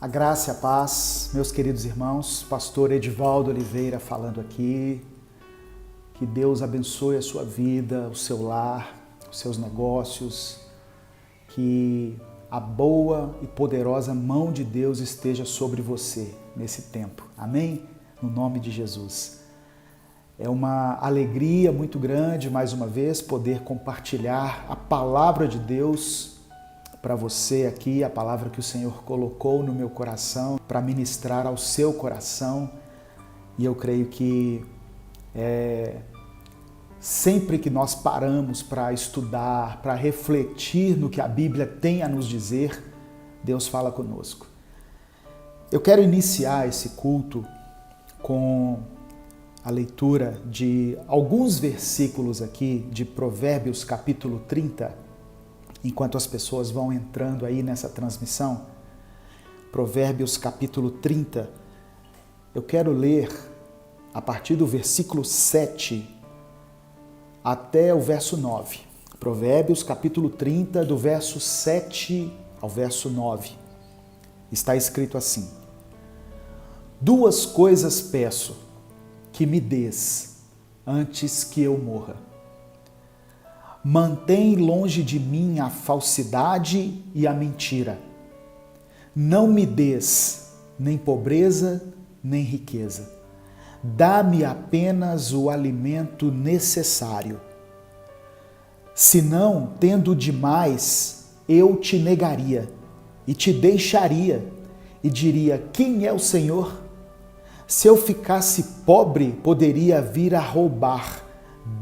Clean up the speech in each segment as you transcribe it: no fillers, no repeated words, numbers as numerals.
A graça e a paz, meus queridos irmãos, pastor Edivaldo Oliveira falando aqui. Que Deus abençoe a sua vida, o seu lar, os seus negócios. Que a boa e poderosa mão de Deus esteja sobre você nesse tempo. Amém? No nome de Jesus. É uma alegria muito grande, mais uma vez, poder compartilhar a palavra de Deus para você aqui, a palavra que o Senhor colocou no meu coração para ministrar ao seu coração. E eu creio que sempre que nós paramos para estudar, para refletir no que a Bíblia tem a nos dizer, Deus fala conosco. Eu quero iniciar esse culto com a leitura de alguns versículos aqui de Provérbios capítulo 30, enquanto as pessoas vão entrando aí nessa transmissão. Provérbios capítulo 30, eu quero ler a partir do versículo 7 até o verso 9. Provérbios capítulo 30, do verso 7 ao verso 9. Está escrito assim: Duas coisas peço que me dês antes que eu morra. Mantém longe de mim a falsidade e a mentira. Não me dês nem pobreza, nem riqueza. Dá-me apenas o alimento necessário. Senão, tendo demais, eu te negaria e te deixaria e diria: quem é o Senhor? Se eu ficasse pobre, poderia vir a roubar,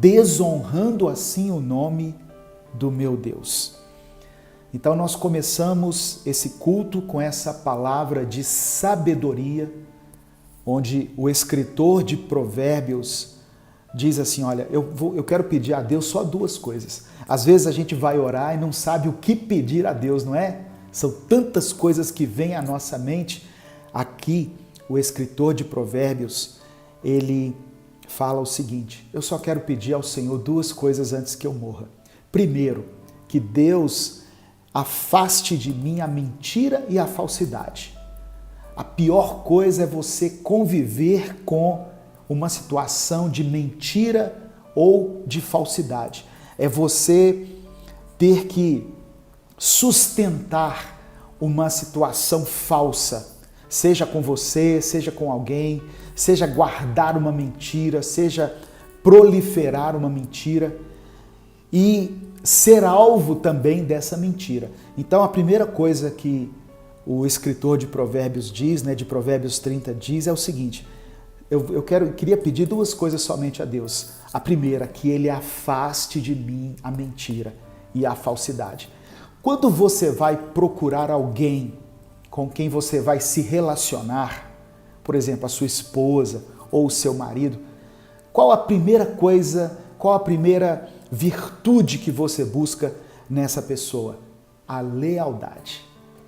desonrando assim o nome do meu Deus. Então nós começamos esse culto com essa palavra de sabedoria, onde o escritor de Provérbios diz assim: olha, eu quero pedir a Deus só duas coisas. Às vezes a gente vai orar e não sabe o que pedir a Deus, não é? São tantas coisas que vêm à nossa mente. Aqui o escritor de Provérbios, ele fala o seguinte: eu só quero pedir ao Senhor duas coisas antes que eu morra. Primeiro, que Deus afaste de mim a mentira e a falsidade. A pior coisa é você conviver com uma situação de mentira ou de falsidade. É você ter que sustentar uma situação falsa, seja com você, seja com alguém, seja guardar uma mentira, seja proliferar uma mentira e ser alvo também dessa mentira. Então a primeira coisa que o escritor de Provérbios diz, de Provérbios 30 diz, é o seguinte: eu queria pedir duas coisas somente a Deus. A primeira, que Ele afaste de mim a mentira e a falsidade. Quando você vai procurar alguém com quem você vai se relacionar, por exemplo, a sua esposa ou o seu marido, qual a primeira coisa, qual a primeira virtude que você busca nessa pessoa? A lealdade,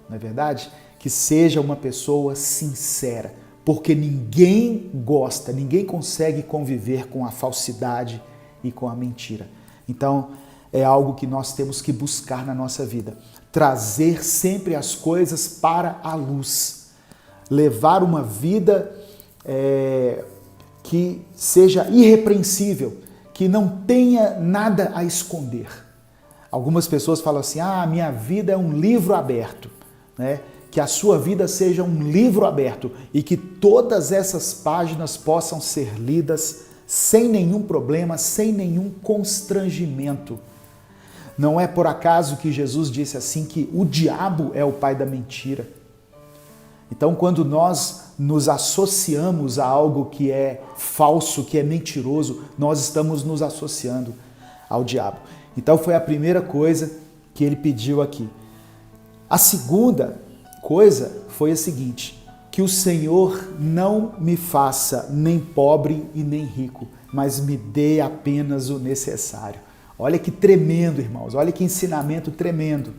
não é verdade? Que seja uma pessoa sincera, porque ninguém gosta, ninguém consegue conviver com a falsidade e com a mentira. Então, é algo que nós temos que buscar na nossa vida. Trazer sempre as coisas para a luz. Levar uma vida que seja irrepreensível, que não tenha nada a esconder. Algumas pessoas falam assim: minha vida é um livro aberto, né? Que a sua vida seja um livro aberto e que todas essas páginas possam ser lidas sem nenhum problema, sem nenhum constrangimento. Não é por acaso que Jesus disse assim que o diabo é o pai da mentira. Então, quando nós nos associamos a algo que é falso, que é mentiroso, nós estamos nos associando ao diabo. Então, foi a primeira coisa que ele pediu aqui. A segunda coisa foi a seguinte: que o Senhor não me faça nem pobre e nem rico, mas me dê apenas o necessário. Olha que tremendo, irmãos, olha que ensinamento tremendo.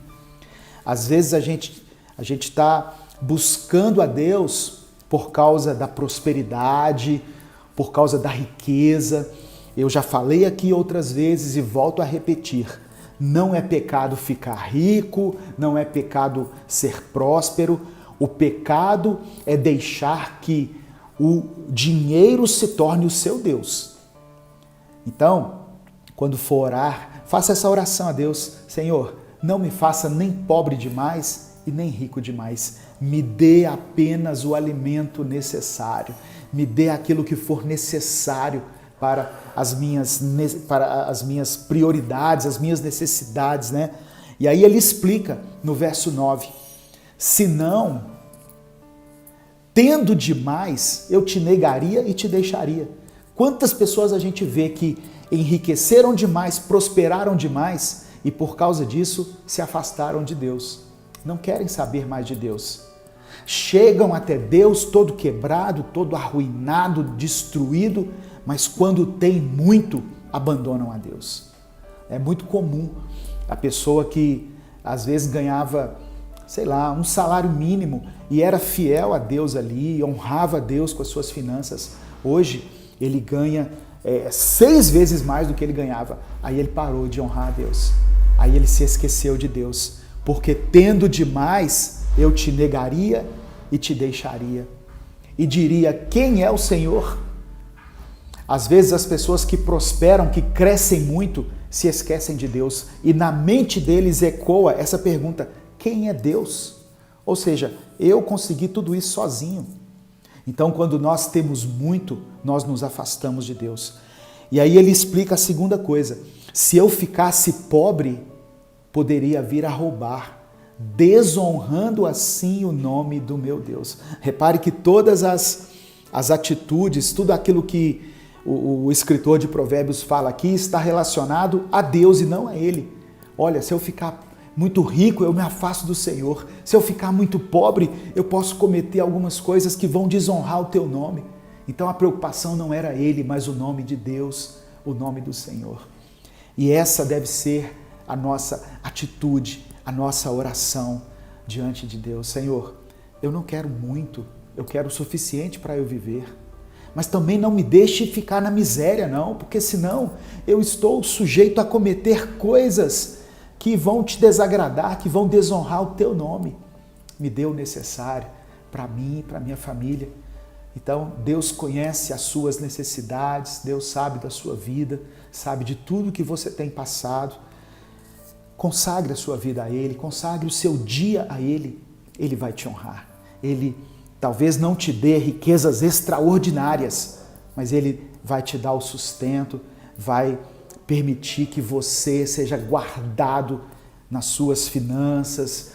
Às vezes a gente está buscando a Deus por causa da prosperidade, por causa da riqueza. Eu já falei aqui outras vezes e volto a repetir: não é pecado ficar rico, não é pecado ser próspero. O pecado é deixar que o dinheiro se torne o seu Deus. Então, quando for orar, faça essa oração a Deus. Senhor, não me faça nem pobre demais e nem rico demais. Me dê apenas o alimento necessário. Me dê aquilo que for necessário para as minhas prioridades, as minhas necessidades, né? E aí ele explica no verso 9, se não, tendo demais, eu te negaria e te deixaria. Quantas pessoas a gente vê que enriqueceram demais, prosperaram demais e por causa disso se afastaram de Deus. Não querem saber mais de Deus. Chegam até Deus todo quebrado, todo arruinado, destruído, mas quando tem muito, abandonam a Deus. É muito comum a pessoa que às vezes ganhava, sei lá, um salário mínimo e era fiel a Deus ali, honrava a Deus com as suas finanças. Hoje ele ganha 6 vezes mais do que ele ganhava. Aí ele parou de honrar a Deus. Aí ele se esqueceu de Deus. Porque tendo demais, eu te negaria e te deixaria. E diria, quem é o Senhor? Às vezes as pessoas que prosperam, que crescem muito, se esquecem de Deus. E na mente deles ecoa essa pergunta, quem é Deus? Ou seja, eu consegui tudo isso sozinho. Então, quando nós temos muito, nós nos afastamos de Deus. E aí ele explica a segunda coisa. Se eu ficasse pobre, poderia vir a roubar, desonrando assim o nome do meu Deus. Repare que todas as atitudes, tudo aquilo que o escritor de Provérbios fala aqui está relacionado a Deus e não a ele. Olha, se eu ficar muito rico, eu me afasto do Senhor. Se eu ficar muito pobre, eu posso cometer algumas coisas que vão desonrar o teu nome. Então a preocupação não era ele, mas o nome de Deus, o nome do Senhor. E essa deve ser a nossa atitude, a nossa oração diante de Deus. Senhor, eu não quero muito, eu quero o suficiente para eu viver. Mas também não me deixe ficar na miséria, não, porque senão eu estou sujeito a cometer coisas que vão te desagradar, que vão desonrar o teu nome. Me dê o necessário para mim e para minha família. Então, Deus conhece as suas necessidades, Deus sabe da sua vida, sabe de tudo que você tem passado. Consagre a sua vida a Ele, consagre o seu dia a Ele. Ele vai te honrar. Ele talvez não te dê riquezas extraordinárias, mas Ele vai te dar o sustento, vai permitir que você seja guardado nas suas finanças,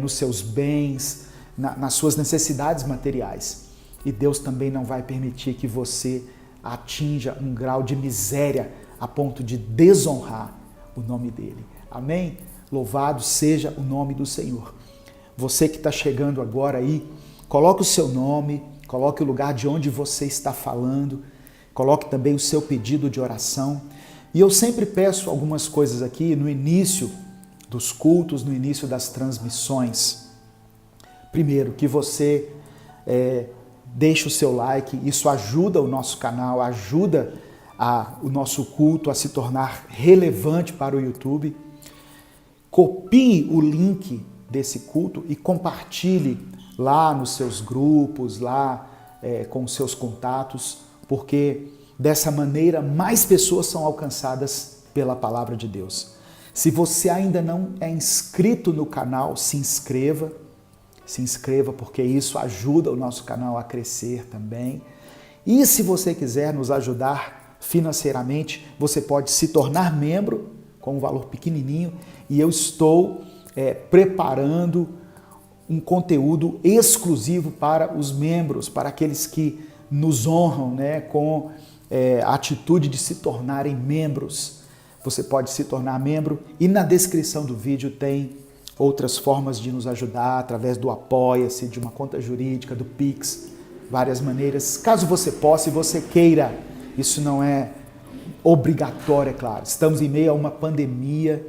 nos seus bens, nas suas necessidades materiais. E Deus também não vai permitir que você atinja um grau de miséria a ponto de desonrar o nome dele. Amém? Louvado seja o nome do Senhor. Você que está chegando agora aí, coloque o seu nome, coloque o lugar de onde você está falando, coloque também o seu pedido de oração. E eu sempre peço algumas coisas aqui no início dos cultos, no início das transmissões. Primeiro, que você deixe o seu like, isso ajuda o nosso canal, ajuda o nosso culto a se tornar relevante para o YouTube. Copie o link desse culto e compartilhe lá nos seus grupos, lá com os seus contatos, porque dessa maneira mais pessoas são alcançadas pela palavra de Deus. Se você ainda não é inscrito no canal, se inscreva porque isso ajuda o nosso canal a crescer também. E se você quiser nos ajudar financeiramente, você pode se tornar membro com um valor pequenininho e eu estou preparando um conteúdo exclusivo para os membros, para aqueles que nos honram, né, com a atitude de se tornarem membros. Você pode se tornar membro e na descrição do vídeo tem outras formas de nos ajudar, através do Apoia-se, de uma conta jurídica, do Pix, várias maneiras. Caso você possa e você queira, isso não é obrigatório, é claro. Estamos em meio a uma pandemia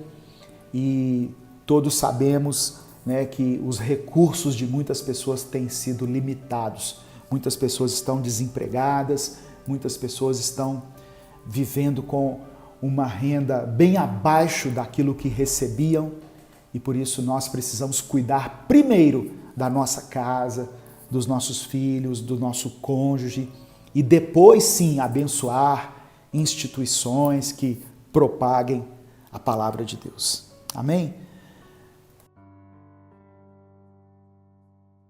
e todos sabemos, né, que os recursos de muitas pessoas têm sido limitados. Muitas pessoas estão desempregadas, muitas pessoas estão vivendo com uma renda bem abaixo daquilo que recebiam e por isso nós precisamos cuidar primeiro da nossa casa, dos nossos filhos, do nosso cônjuge, e depois sim abençoar instituições que propaguem a palavra de Deus. Amém?